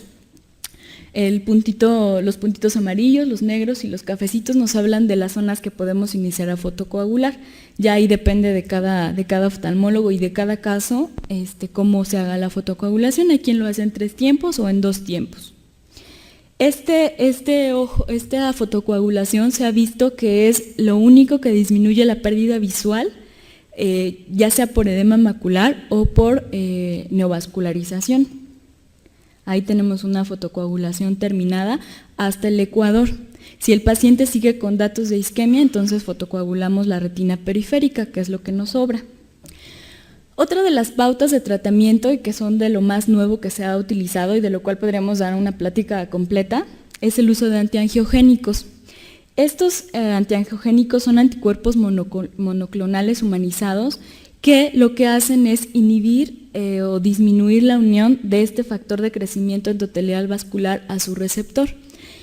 Los puntitos amarillos, los negros y los cafecitos nos hablan de las zonas que podemos iniciar a fotocoagular. Ya ahí depende de cada oftalmólogo y de cada caso cómo se haga la fotocoagulación. Hay quien lo hace en 3 tiempos o en 2 tiempos. Esta fotocoagulación se ha visto que es lo único que disminuye la pérdida visual, ya sea por edema macular o por neovascularización. Ahí tenemos una fotocoagulación terminada hasta el ecuador. Si el paciente sigue con datos de isquemia, entonces fotocoagulamos la retina periférica, que es lo que nos sobra. Otra de las pautas de tratamiento, y que son de lo más nuevo que se ha utilizado y de lo cual podríamos dar una plática completa, es el uso de antiangiogénicos. Estos antiangiogénicos son anticuerpos monoclonales humanizados que lo que hacen es inhibir o disminuir la unión de este factor de crecimiento endotelial vascular a su receptor.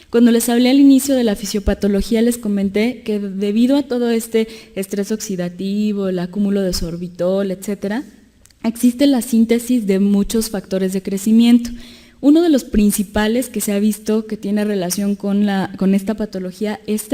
Cuando les hablé al inicio de la fisiopatología les comenté que debido a todo este estrés oxidativo, el acúmulo de sorbitol, etcétera, existe la síntesis de muchos factores de crecimiento. Uno de los principales que se ha visto que tiene relación con esta patología es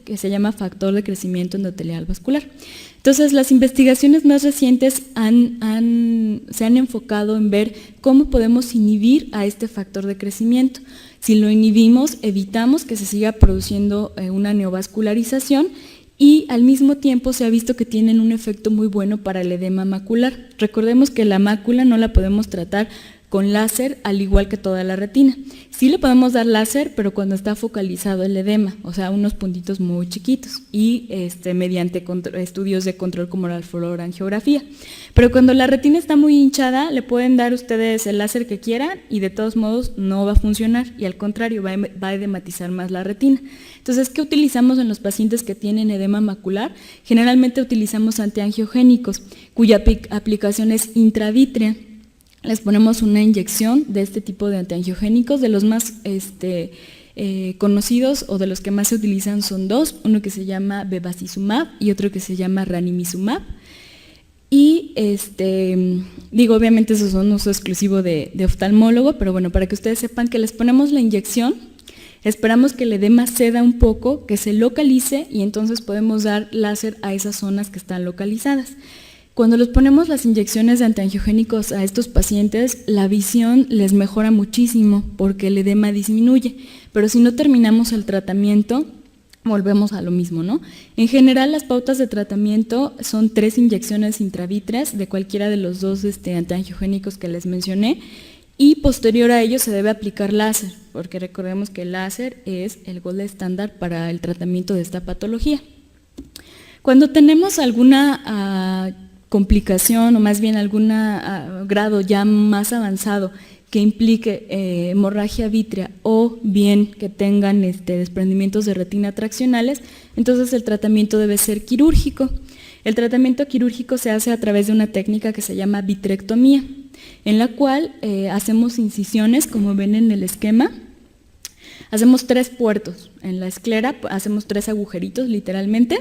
que se llama factor de crecimiento endotelial vascular. Entonces, las investigaciones más recientes se han enfocado en ver cómo podemos inhibir a este factor de crecimiento. Si lo inhibimos, evitamos que se siga produciendo una neovascularización y al mismo tiempo se ha visto que tienen un efecto muy bueno para el edema macular. Recordemos que la mácula no la podemos tratar con láser, al igual que toda la retina. Sí le podemos dar láser, pero cuando está focalizado el edema, o sea, unos puntitos muy chiquitos, y mediante estudios de control como la fluorangiografía. Pero cuando la retina está muy hinchada, le pueden dar ustedes el láser que quieran y de todos modos no va a funcionar, y al contrario, va a edematizar más la retina. Entonces, ¿qué utilizamos en los pacientes que tienen edema macular? Generalmente utilizamos antiangiogénicos, cuya aplicación es intravítrea. Les ponemos una inyección de este tipo de antiangiogénicos, de los más conocidos o de los que más se utilizan son 2, uno que se llama bevacizumab y otro que se llama ranimizumab. Y obviamente esos son uso exclusivo de oftalmólogo, pero bueno, para que ustedes sepan que les ponemos la inyección, esperamos que el edema ceda un poco, que se localice y entonces podemos dar láser a esas zonas que están localizadas. Cuando les ponemos las inyecciones de antiangiogénicos a estos pacientes, la visión les mejora muchísimo porque el edema disminuye, pero si no terminamos el tratamiento, volvemos a lo mismo, ¿no? En general, las pautas de tratamiento son 3 inyecciones intravítreas de cualquiera de los 2 antiangiogénicos que les mencioné, y posterior a ello se debe aplicar láser, porque recordemos que el láser es el gold estándar para el tratamiento de esta patología. Cuando tenemos alguna complicación o más bien algún grado ya más avanzado que implique hemorragia vítrea o bien que tengan desprendimientos de retina traccionales, entonces el tratamiento debe ser quirúrgico. El tratamiento quirúrgico se hace a través de una técnica que se llama vitrectomía, en la cual hacemos incisiones, como ven en el esquema. Hacemos 3 puertos en la esclera, hacemos 3 agujeritos literalmente,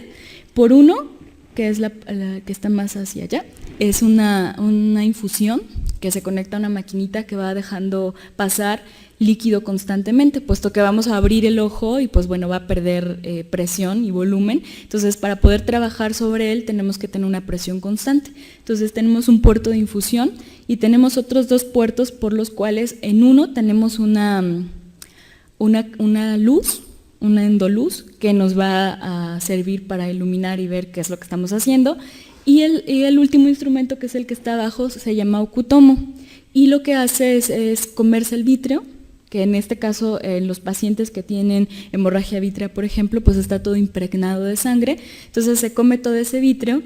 por uno, que es la que está más hacia allá, es una infusión que se conecta a una maquinita que va dejando pasar líquido constantemente, puesto que vamos a abrir el ojo y pues bueno, va a perder presión y volumen. Entonces, para poder trabajar sobre él tenemos que tener una presión constante. Entonces, tenemos un puerto de infusión y tenemos otros 2 puertos por los cuales en uno tenemos una luz, una endoluz que nos va a servir para iluminar y ver qué es lo que estamos haciendo, y el último instrumento, que es el que está abajo, se llama ocutomo, y lo que hace es comerse el vítreo que en este caso en los pacientes que tienen hemorragia vítrea, por ejemplo, pues está todo impregnado de sangre, entonces se come todo ese vítreo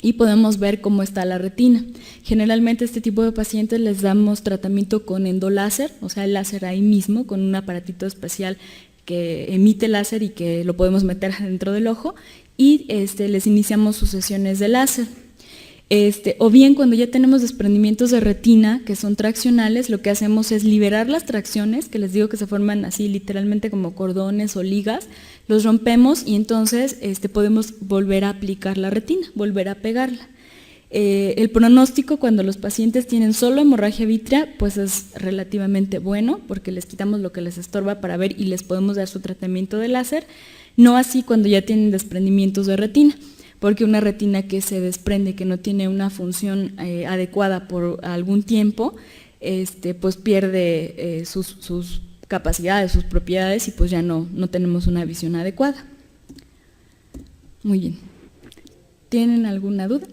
y podemos ver cómo está la retina. Generalmente a este tipo de pacientes les damos tratamiento con endoláser, o sea, el láser ahí mismo, con un aparatito especial que emite láser y que lo podemos meter dentro del ojo, y les iniciamos sus sesiones de láser. O bien cuando ya tenemos desprendimientos de retina que son traccionales, lo que hacemos es liberar las tracciones, que les digo que se forman así literalmente como cordones o ligas, los rompemos y entonces podemos volver a aplicar la retina, volver a pegarla. El pronóstico cuando los pacientes tienen solo hemorragia vítrea pues es relativamente bueno porque les quitamos lo que les estorba para ver y les podemos dar su tratamiento de láser, no así cuando ya tienen desprendimientos de retina, porque una retina que se desprende, que no tiene una función adecuada por algún tiempo, pues pierde sus capacidades, sus propiedades y pues ya no tenemos una visión adecuada. Muy bien. ¿Tienen alguna duda?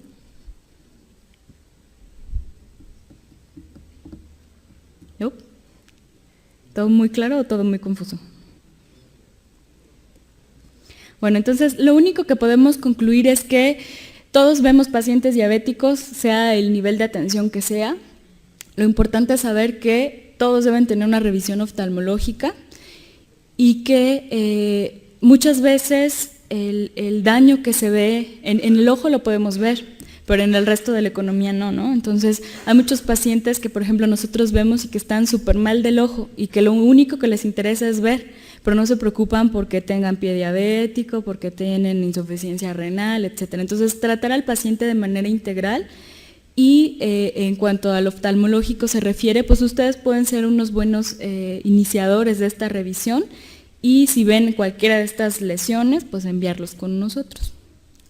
¿No? ¿Todo muy claro o todo muy confuso? Bueno, entonces lo único que podemos concluir es que todos vemos pacientes diabéticos, sea el nivel de atención que sea. Lo importante es saber que todos deben tener una revisión oftalmológica y que muchas veces el daño que se ve en el ojo lo podemos ver, pero en el resto de la economía no. Entonces hay muchos pacientes que por ejemplo nosotros vemos y que están súper mal del ojo y que lo único que les interesa es ver, pero no se preocupan porque tengan pie diabético, porque tienen insuficiencia renal, etc. Entonces tratar al paciente de manera integral. Y en cuanto al oftalmológico se refiere, pues ustedes pueden ser unos buenos iniciadores de esta revisión y si ven cualquiera de estas lesiones, pues enviarlos con nosotros.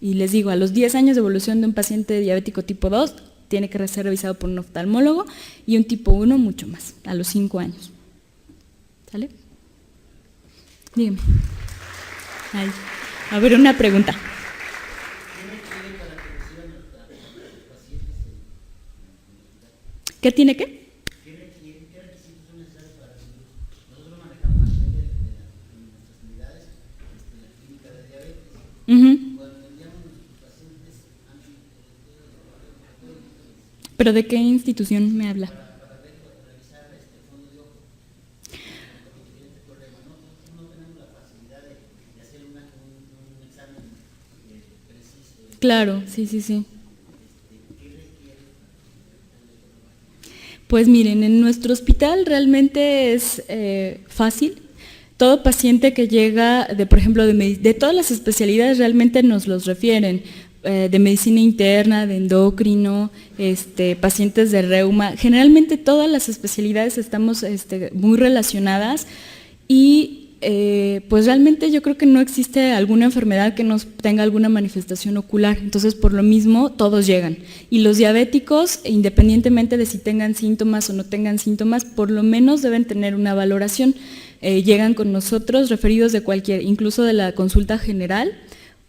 Y les digo, a los 10 años de evolución de un paciente diabético tipo 2, tiene que ser revisado por un oftalmólogo y un tipo 1 mucho más, a los 5 años. ¿Sale? Dígame. Ahí. A ver, una pregunta. ¿Qué tiene qué? ¿Qué requisitos son necesarios para recibir? Nosotros manejamos a nivel de nuestras unidades la clínica de diabetes. Cuando enviamos a nuestros pacientes ¿pero de qué institución me habla? Para revisar fondo de ojo. Porque tiene este problema. Nosotros no tenemos la facilidad de hacer un examen preciso. Claro, sí. Pues miren, en nuestro hospital realmente es fácil. Todo paciente que llega, por ejemplo, de todas las especialidades realmente nos los refieren, de medicina interna, de endocrino, pacientes de reuma. Generalmente todas las especialidades estamos muy relacionadas y pues realmente yo creo que no existe alguna enfermedad que nos tenga alguna manifestación ocular, entonces por lo mismo todos llegan. Y los diabéticos, independientemente de si tengan síntomas o no tengan síntomas, por lo menos deben tener una valoración. Llegan con nosotros referidos de cualquier, incluso de la consulta general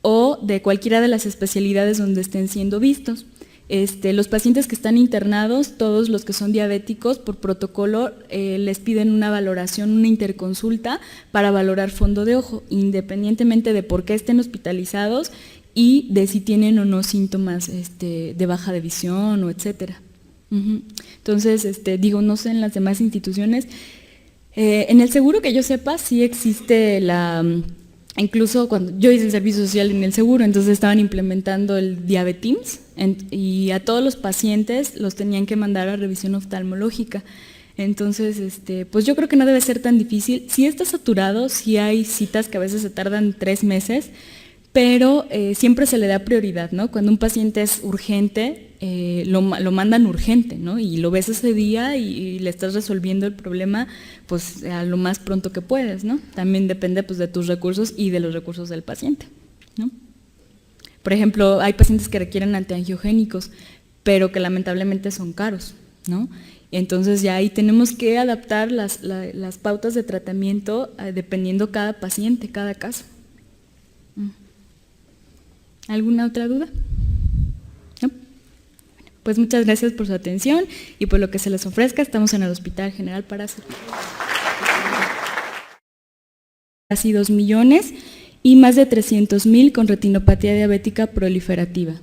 o de cualquiera de las especialidades donde estén siendo vistos. Los pacientes que están internados, todos los que son diabéticos, por protocolo les piden una valoración, una interconsulta para valorar fondo de ojo, independientemente de por qué estén hospitalizados y de si tienen o no síntomas de baja de visión o etcétera. Entonces, digo, no sé en las demás instituciones. En el seguro que yo sepa, sí existe incluso cuando yo hice el servicio social en el seguro, entonces estaban implementando el Diabetims y a todos los pacientes los tenían que mandar a revisión oftalmológica. Entonces, pues yo creo que no debe ser tan difícil. Sí está saturado, sí hay citas que a veces se tardan 3 meses, pero siempre se le da prioridad, ¿no? Cuando un paciente es urgente, lo mandan urgente, ¿no? Y lo ves ese día y le estás resolviendo el problema pues a lo más pronto que puedes, ¿no? También depende pues de tus recursos y de los recursos del paciente, ¿no? Por ejemplo, hay pacientes que requieren antiangiogénicos, pero que lamentablemente son caros, ¿no? Entonces ya ahí tenemos que adaptar las pautas de tratamiento dependiendo cada paciente, cada caso. ¿Alguna otra duda? ¿No? Bueno, pues muchas gracias por su atención y por lo que se les ofrezca. Estamos en el Hospital General para servir. casi 2 millones y más de 300,000 con retinopatía diabética proliferativa.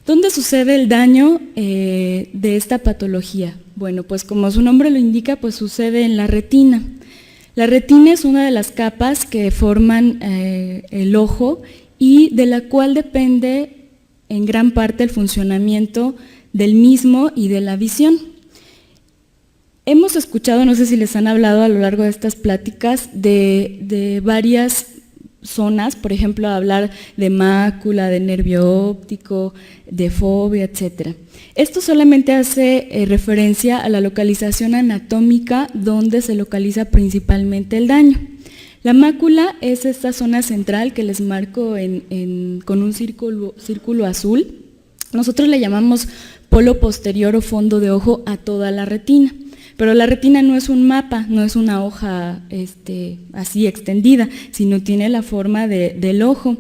¿Dónde sucede el daño de esta patología? Bueno, pues como su nombre lo indica, pues sucede en la retina. La retina es una de las capas que forman el ojo y de la cual depende en gran parte el funcionamiento del mismo y de la visión. Hemos escuchado, no sé si les han hablado a lo largo de estas pláticas, de varias zonas, por ejemplo, hablar de mácula, de nervio óptico, de fobia, etc. Esto solamente hace referencia a la localización anatómica donde se localiza principalmente el daño. La mácula es esta zona central que les marco con un círculo azul. Nosotros le llamamos polo posterior o fondo de ojo a toda la retina. Pero la retina no es un mapa, no es una hoja así extendida, sino tiene la forma del ojo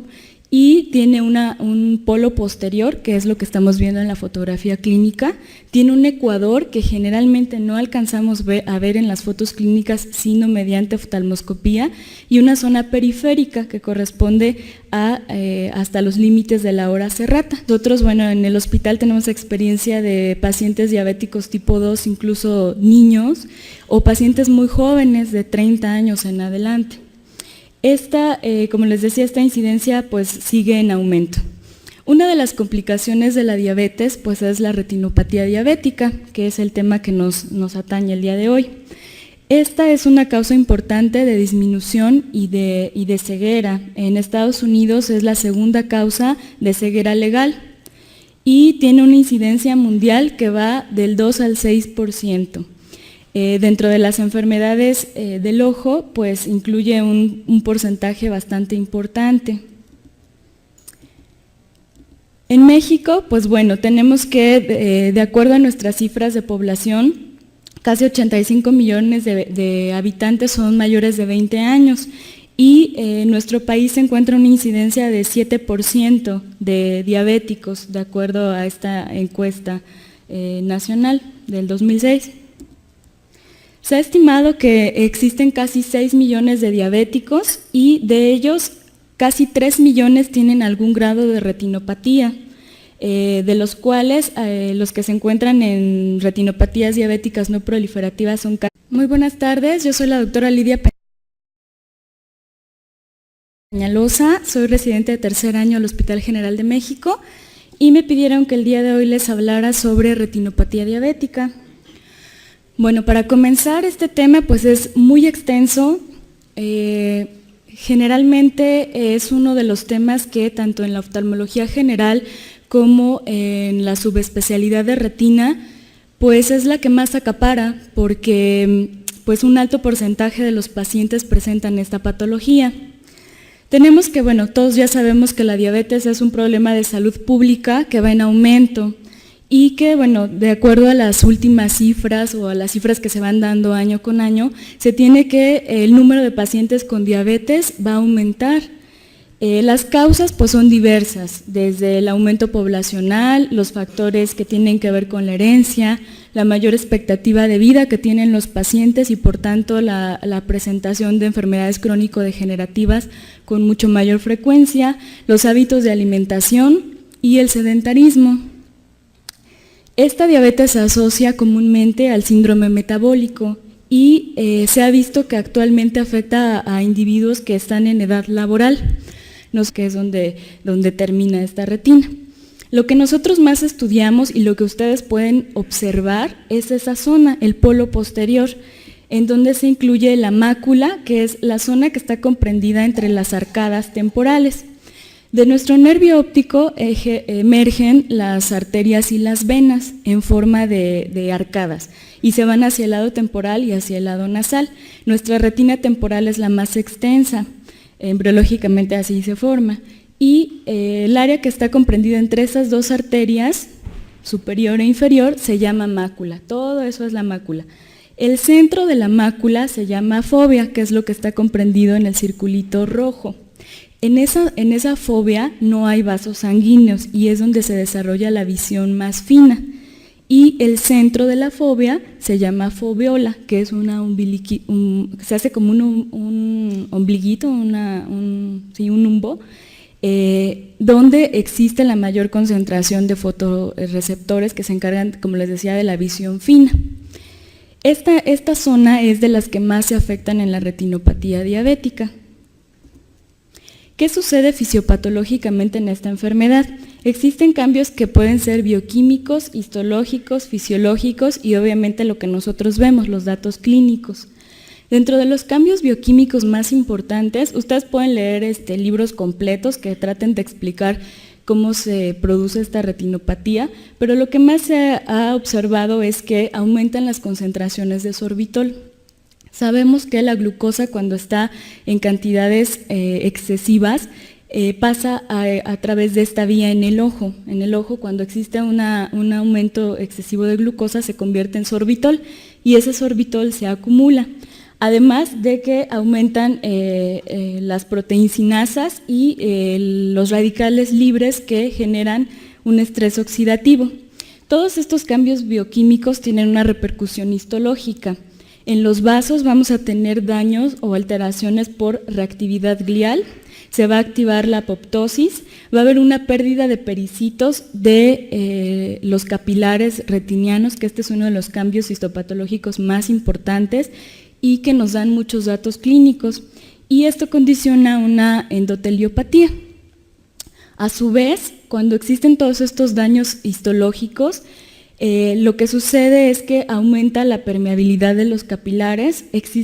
y tiene un polo posterior, que es lo que estamos viendo en la fotografía clínica, tiene un ecuador que generalmente no alcanzamos a ver en las fotos clínicas, sino mediante oftalmoscopía, y una zona periférica que corresponde hasta los límites de la hora serrata. Nosotros, bueno, en el hospital tenemos experiencia de pacientes diabéticos tipo 2, incluso niños, o pacientes muy jóvenes de 30 años en adelante. Como les decía, esta incidencia pues sigue en aumento. Una de las complicaciones de la diabetes pues es la retinopatía diabética, que es el tema que nos atañe el día de hoy. Esta es una causa importante de disminución y de ceguera. En Estados Unidos es la segunda causa de ceguera legal y tiene una incidencia mundial que va del 2 al 6%. Dentro de las enfermedades del ojo, pues incluye un porcentaje bastante importante. En México, pues bueno, tenemos que, de acuerdo a nuestras cifras de población, casi 85 millones de habitantes son mayores de 20 años y en nuestro país se encuentra una incidencia de 7% de diabéticos, de acuerdo a esta encuesta nacional del 2006. Se ha estimado que existen casi 6 millones de diabéticos y de ellos casi 3 millones tienen algún grado de retinopatía, de los cuales los que se encuentran en retinopatías diabéticas no proliferativas son casi. Muy buenas tardes, yo soy la doctora Lidia Peñalosa, soy residente de tercer año del Hospital General de México y me pidieron que el día de hoy les hablara sobre retinopatía diabética. Bueno, para comenzar, este tema pues es muy extenso, generalmente es uno de los temas que tanto en la oftalmología general como en la subespecialidad de retina, pues es la que más acapara porque pues un alto porcentaje de los pacientes presentan esta patología. Tenemos que, bueno, todos ya sabemos que la diabetes es un problema de salud pública que va en aumento, y que, bueno, de acuerdo a las últimas cifras o a las cifras que se van dando año con año, se tiene que el número de pacientes con diabetes va a aumentar. Las causas pues son diversas, desde el aumento poblacional, los factores que tienen que ver con la herencia, la mayor expectativa de vida que tienen los pacientes y por tanto la presentación de enfermedades crónico-degenerativas con mucho mayor frecuencia, los hábitos de alimentación y el sedentarismo. Esta diabetes se asocia comúnmente al síndrome metabólico y se ha visto que actualmente afecta a individuos que están en edad laboral, que es donde termina esta retina. Lo que nosotros más estudiamos y lo que ustedes pueden observar es esa zona, el polo posterior, en donde se incluye la mácula, que es la zona que está comprendida entre las arcadas temporales. De nuestro nervio óptico emergen las arterias y las venas en forma de arcadas y se van hacia el lado temporal y hacia el lado nasal. Nuestra retina temporal es la más extensa, embriológicamente así se forma, y el área que está comprendida entre esas dos arterias, superior e inferior, se llama mácula. Todo eso es la mácula. El centro de la mácula se llama fóvea, que es lo que está comprendido en el circulito rojo. En esa fóvea no hay vasos sanguíneos y es donde se desarrolla la visión más fina. y el centro de la fóvea se llama foveola, que es se hace como un ombliguito, un umbo, donde existe la mayor concentración de fotorreceptores que se encargan, como les decía, de la visión fina. Esta zona es de las que más se afectan en la retinopatía diabética. ¿Qué sucede fisiopatológicamente en esta enfermedad? Existen cambios que pueden ser bioquímicos, histológicos, fisiológicos y obviamente lo que nosotros vemos, los datos clínicos. Dentro de los cambios bioquímicos más importantes, ustedes pueden leer libros completos que traten de explicar cómo se produce esta retinopatía, pero lo que más se ha observado es que aumentan las concentraciones de sorbitol. Sabemos que la glucosa, cuando está en cantidades excesivas, pasa a través de esta vía en el ojo. En el ojo, cuando existe un aumento excesivo de glucosa, se convierte en sorbitol y ese sorbitol se acumula. Además de que aumentan las proteincinasas y los radicales libres que generan un estrés oxidativo. Todos estos cambios bioquímicos tienen una repercusión histológica. En los vasos vamos a tener daños o alteraciones por reactividad glial, se va a activar la apoptosis, va a haber una pérdida de pericitos de los capilares retinianos, que este es uno de los cambios histopatológicos más importantes y que nos dan muchos datos clínicos, y esto condiciona una endoteliopatía. A su vez, cuando existen todos estos daños histológicos, lo que sucede es que aumenta la permeabilidad de los capilares, existe